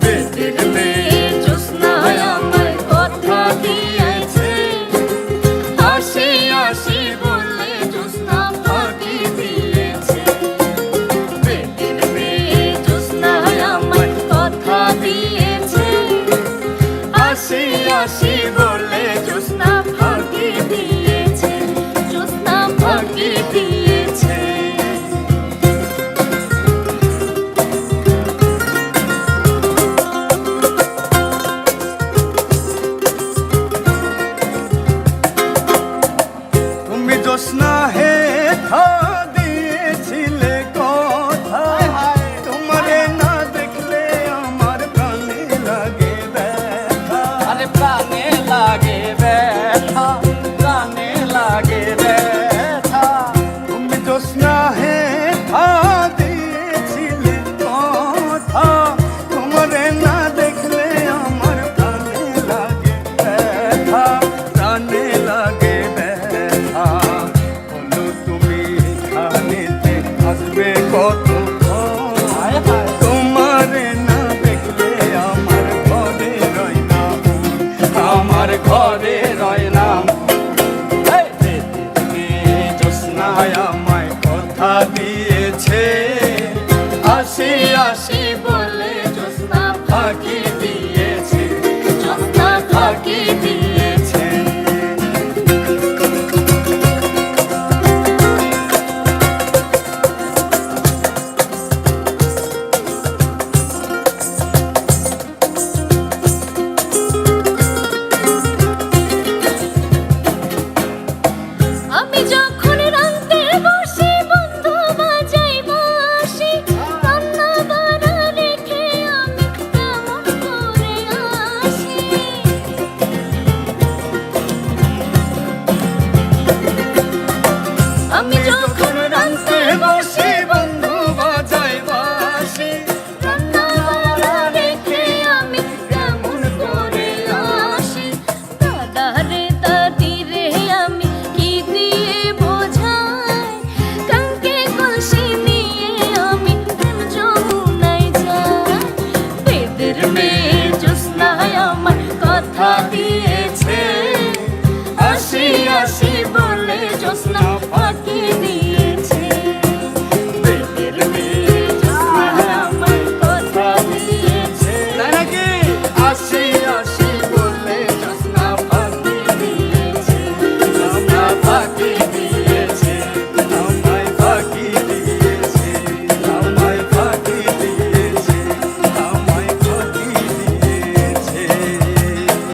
বেদের মেয়ে জ্যোৎস্নায় আমায় কথা দিয়েছে, আসি আসি বলে জ্যোৎস্না ফাঁকি দিয়েছে। বেদের মেয়ে জ্যোৎস্নায় আমায় কথা দিয়েছে, আসি আসি বলে জ্যোৎস্না ফাঁকি দিয়েছে, জ্যোৎস্না ফাঁকি দিয়েছে। তুমি জ্যোৎস্না হে থা দিয়েছিলে কথা, তোমারে না দেখলে আমার প্রাণে লাগে ব্যথা। আরে প্রাণে লাগে ব্যথা, প্রাণে লাগে ব্যথা। তুমি জ্যোৎস্না হে থা দিয়েছিলে কথা, তোমারে না দেখলে আমার প্রাণে লাগে ব্যথা, প্রাণে লাগে ব্যথা। বলো তুমি এখানেতে আসবে কতক্ষণ, তোমারে না দেখলে আমার ঘরে রয় না, আমার ঘরে রয় না। জ্যোৎস্নায় আমায় কথা দিয়েছে, আসি আসি বলে জ্যোৎস্না ফাঁকি